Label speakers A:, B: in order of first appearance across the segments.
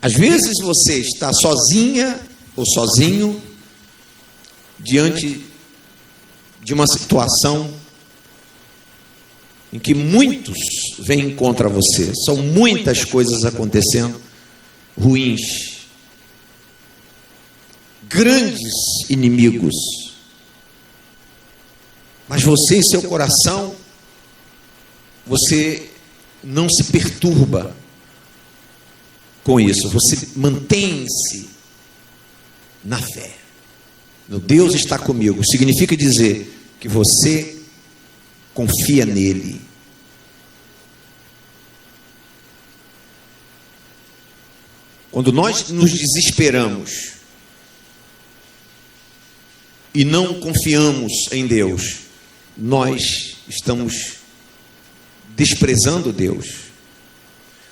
A: Às vezes você está sozinha ou sozinho diante de uma situação em que muitos vêm contra você. São muitas coisas acontecendo ruins. Grandes inimigos. Mas você em seu coração, você não se perturba com isso. Você mantém-se na fé. No Deus está comigo. Significa dizer que você confia nele. Quando nós nos desesperamos e não confiamos em Deus, nós estamos desprezando Deus.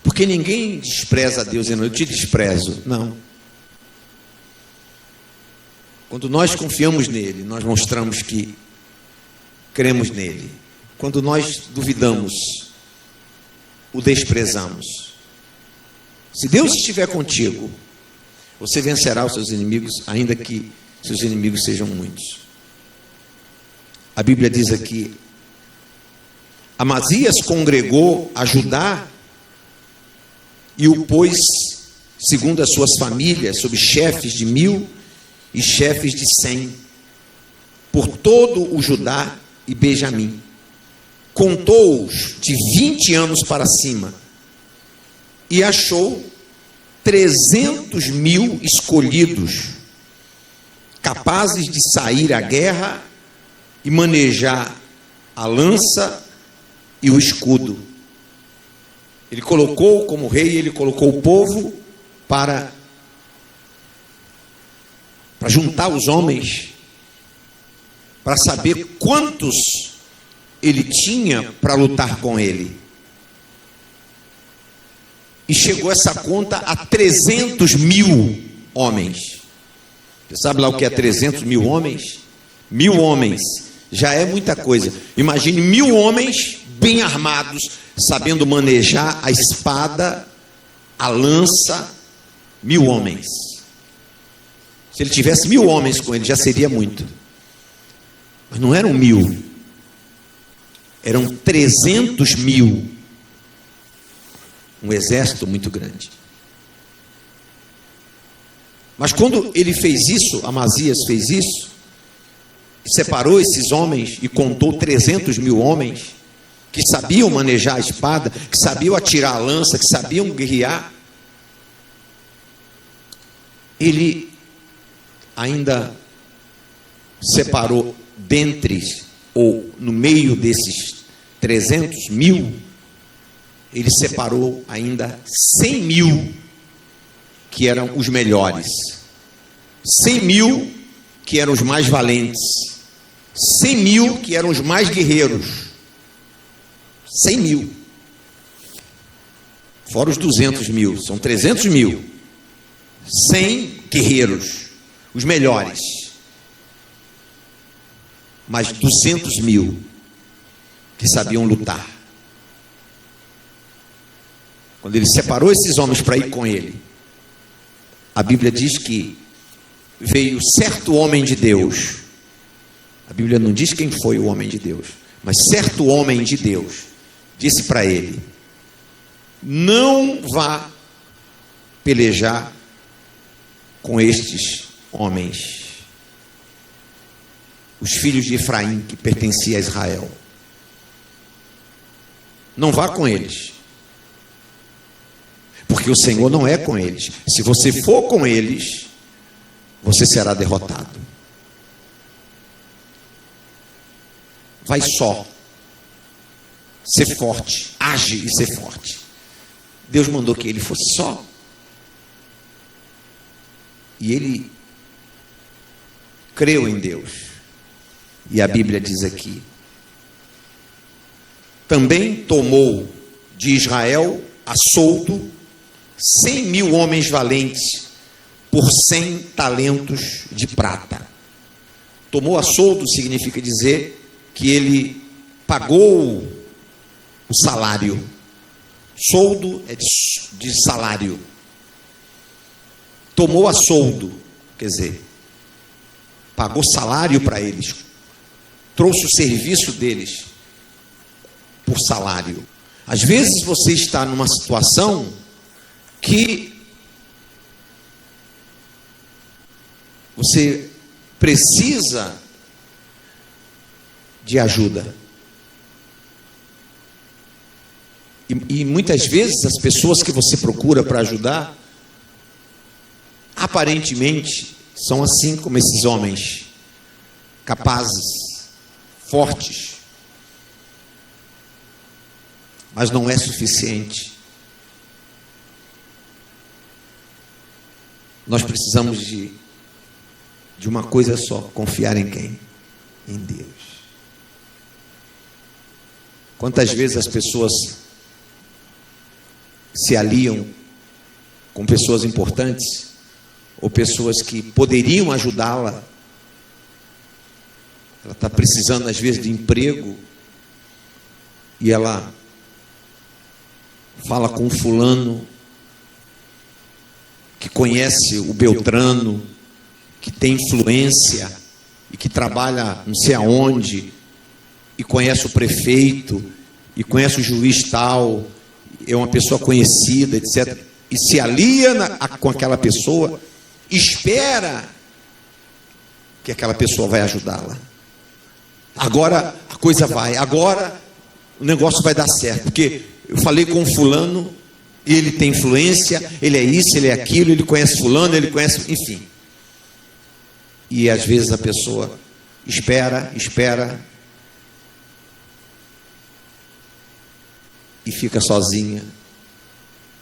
A: Porque ninguém despreza Deus dizendo, eu te desprezo. Não. Quando nós confiamos nele, nós mostramos que cremos nele. Quando nós duvidamos, o desprezamos. Se Deus estiver contigo, você vencerá os seus inimigos, ainda que seus inimigos sejam muitos. A Bíblia diz aqui, Amazias congregou a Judá e o pôs, segundo as suas famílias, sob chefes de 1000 e chefes de 100, por todo o Judá e Benjamim. Contou-os de 20 anos para cima e achou 300.000 escolhidos, capazes de sair à guerra e manejar a lança e o escudo. Ele colocou como rei, ele colocou o povo para juntar os homens, para saber quantos ele tinha para lutar com ele. E chegou essa conta a 300.000 homens. Você sabe lá o que é 300.000 homens? 1000 homens já é muita coisa. Imagine 1000 homens bem armados, sabendo manejar a espada, a lança. 1000 homens. Se ele tivesse 1000 homens com ele, já seria muito. Mas não eram 1000. Eram 300.000. Um exército muito grande. Mas quando ele fez isso, Amazias fez isso, separou esses homens e contou 300.000 homens que sabiam manejar a espada, que sabiam atirar a lança, que sabiam guerrear. Ele ainda separou dentre, ou no meio desses 300.000, ele separou ainda 100.000 que eram os melhores, 100.000 que eram os mais valentes, 100.000 que eram os mais guerreiros, 100.000, fora os 200.000, são 300.000, 100 guerreiros, os melhores, mais 200.000 que sabiam lutar. Quando ele separou esses homens para ir com ele, a Bíblia diz que veio certo homem de Deus. A Bíblia não diz quem foi o homem de Deus, mas certo homem de Deus disse para ele: não vá pelejar com estes homens, os filhos de Efraim, que pertenciam a Israel. Não vá com eles, porque o Senhor não é com eles. Se você for com eles, você será derrotado. Vai só. Ser forte. Age e ser forte. Deus mandou que ele fosse só. E ele creu em Deus. E a Bíblia diz aqui: também tomou de Israel a soldo 100.000 homens valentes por 100 talentos de prata. Tomou a soldo significa dizer que ele pagou o salário. Soldo é de salário. tomou a soldo, quer dizer, pagou salário para eles, trouxe o serviço deles por salário. Às vezes você está numa situação que você precisa de ajuda. E muitas vezes as pessoas que você procura para ajudar, aparentemente, são assim como esses homens, capazes, fortes, mas não é suficiente. Nós precisamos de uma coisa só: confiar em quem? Em Deus. Quantas vezes as pessoas se aliam com pessoas importantes ou pessoas que poderiam ajudá-la? Ela está precisando às vezes de emprego e ela fala com um fulano que conhece o Beltrano, que tem influência e que trabalha não sei aonde, e conhece o prefeito, e conhece o juiz tal, é uma pessoa conhecida, etc. E se alia com aquela pessoa, espera que aquela pessoa vai ajudá-la. Agora a coisa vai, agora o negócio vai dar certo, porque eu falei com um fulano, e ele tem influência, ele é isso, ele é aquilo, ele conhece fulano, ele conhece, enfim. E às vezes a pessoa espera e fica sozinha,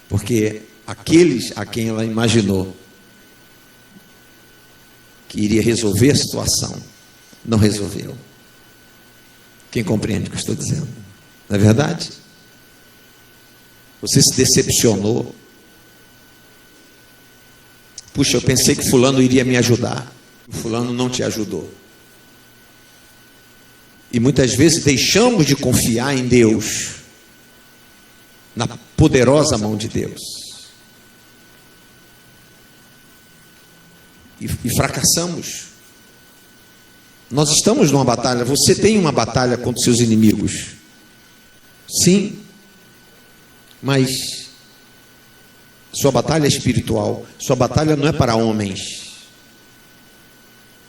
A: porque aqueles a quem ela imaginou que iria resolver a situação, não resolveu. Quem compreende o que eu estou dizendo? Não é verdade? Você se decepcionou. Puxa, eu pensei que fulano iria me ajudar. O fulano não te ajudou. E muitas vezes deixamos de confiar em Deus, na poderosa mão de Deus, e fracassamos. Nós estamos numa batalha. Você tem uma batalha contra seus inimigos, sim, mas sua batalha é espiritual. Sua batalha não é para homens.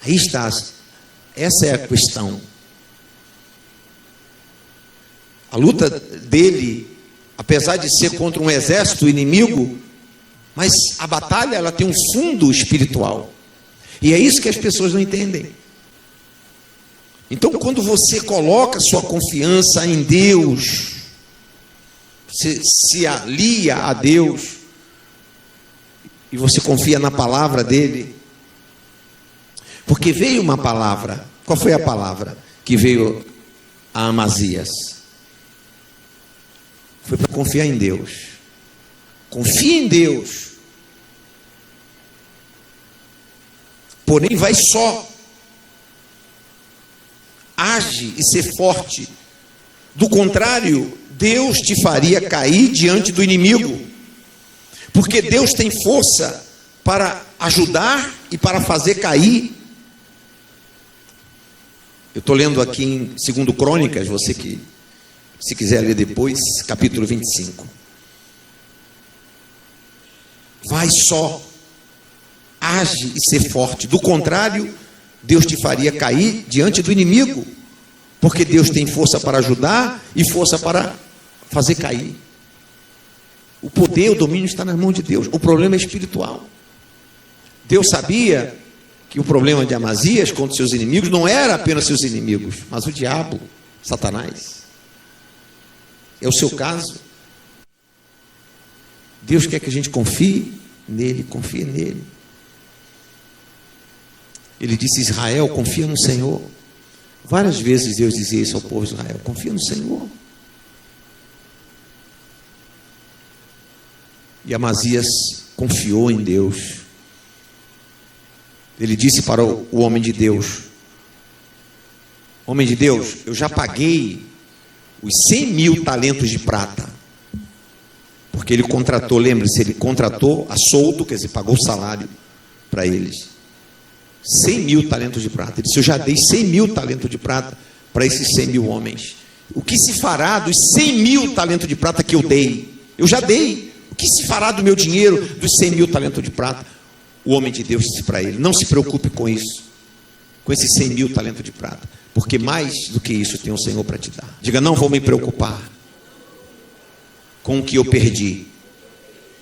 A: Aí está, essa é a questão. A luta dele, apesar de ser contra um exército inimigo, mas a batalha, ela tem um fundo espiritual. E é isso que as pessoas não entendem. Então, quando você coloca sua confiança em Deus, você se alia a Deus, e você confia na palavra dele, porque veio uma palavra. Qual foi a palavra que veio a Amazias? Foi para confiar em Deus. Confia em Deus. Porém, vai só. Age e ser forte. Do contrário, Deus te faria cair diante do inimigo. Porque Deus tem força para ajudar e para fazer cair. Eu estou lendo aqui em 2 Crônicas, você que, se quiser ler depois, capítulo 25. Vai só, age e ser forte. Do contrário, Deus te faria cair diante do inimigo. Porque Deus tem força para ajudar e força para fazer cair. O poder, o domínio está nas mãos de Deus. O problema é espiritual. Deus sabia que o problema de Amazias contra seus inimigos não era apenas seus inimigos, mas o diabo, Satanás. É o seu caso. Deus quer que a gente confie nele, confie nele. Ele disse: Israel, confia no Senhor. Várias vezes Deus dizia isso ao povo de Israel: confia no Senhor. E Amazias confiou em Deus. Ele disse para o homem de Deus: homem de Deus, eu já paguei os 100.000 talentos de prata, Porque ele contratou, lembre-se, ele contratou a solto, quer dizer, pagou o salário para eles. 100 mil talentos de prata. Ele disse, eu já dei 100 mil talentos de prata para esses 100 mil homens. O que se fará dos 100 mil talentos de prata que eu dei? Eu já dei. O que se fará do meu dinheiro, dos 100 mil talentos de prata? O homem de Deus disse para ele, não se preocupe com isso, com esses 100 mil talentos de prata, porque mais do que isso tem o Senhor para te dar. Diga, não vou me preocupar com o que eu perdi,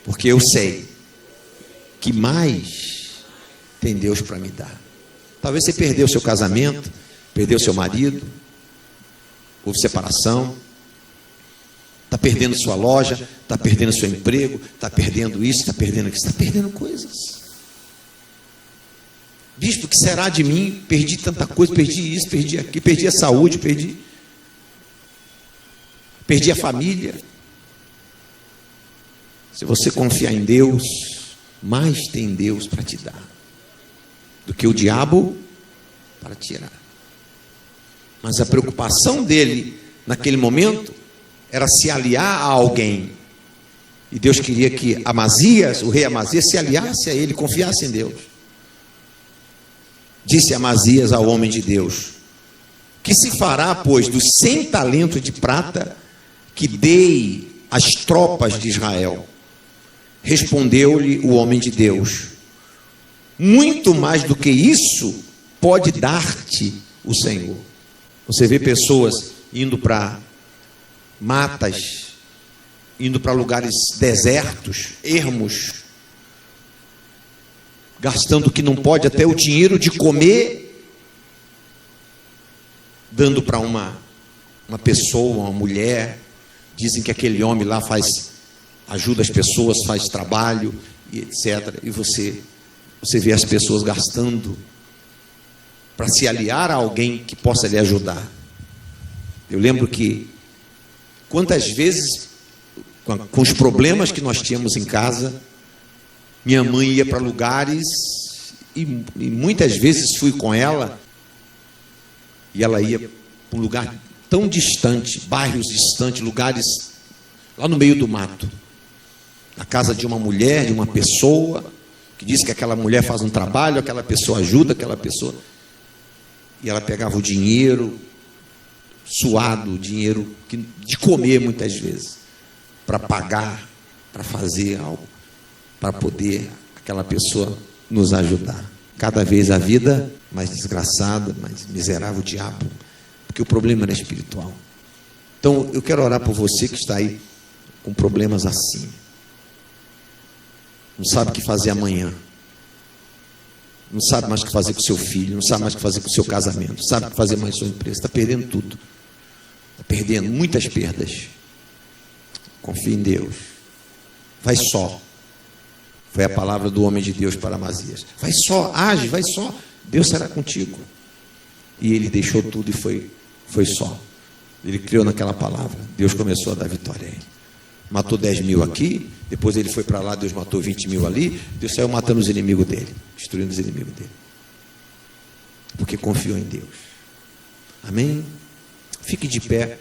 A: porque eu sei que mais tem Deus para me dar. Talvez você perdeu seu casamento, perdeu seu marido, houve separação, está perdendo sua loja, está perdendo seu emprego, está perdendo isso, está perdendo aquilo, está perdendo coisas. Bispo, o que será de mim? Perdi tanta coisa, perdi isso, perdi aquilo, perdi a saúde, perdi a família. Se você confiar em Deus, mais tem Deus para te dar do que o diabo para tirar. Mas a preocupação dele naquele momento era se aliar a alguém. E Deus queria que Amazias, o rei Amazias, se aliasse a ele, confiasse em Deus. Disse Amazias ao homem de Deus, que se fará, pois, dos 100 talentos de prata que dei às tropas de Israel? Respondeu-lhe o homem de Deus, muito mais do que isso pode dar-te o Senhor. Você vê pessoas indo para matas, indo para lugares desertos, ermos, gastando o que não pode, até o dinheiro de comer, dando para uma pessoa, uma mulher. Dizem que aquele homem lá ajuda as pessoas, faz trabalho, e etc. E você vê as pessoas gastando para se aliar a alguém que possa lhe ajudar. Eu lembro que quantas vezes, com os problemas que nós tínhamos em casa, minha mãe ia para lugares e muitas vezes fui com ela e ela ia para um lugar tão distante, bairros distantes, lugares lá no meio do mato, na casa de uma mulher, de uma pessoa que diz que aquela mulher faz um trabalho, aquela pessoa ajuda aquela pessoa, e ela pegava o dinheiro suado, o dinheiro de comer muitas vezes, para pagar, para fazer algo, para poder aquela pessoa nos ajudar. Cada vez a vida mais desgraçada, mais miserável, o diabo, porque o problema era espiritual. Então eu quero orar por você que está aí com problemas assim, não sabe o que fazer amanhã, não sabe mais o que fazer com seu filho, não sabe mais o que fazer com o seu casamento, não sabe o que fazer mais com sua empresa, está perdendo tudo, está perdendo muitas perdas. Confie em Deus, vai só. Foi a palavra do homem de Deus para Amazias. Vai só, age, vai só, Deus será contigo. E ele deixou tudo e foi só. Ele criou naquela palavra, Deus começou a dar vitória a ele. Matou 10 mil aqui, depois ele foi para lá, Deus matou 20 mil ali, Deus saiu matando os inimigos dele, destruindo os inimigos dele. Porque confiou em Deus. Amém? Fique de pé.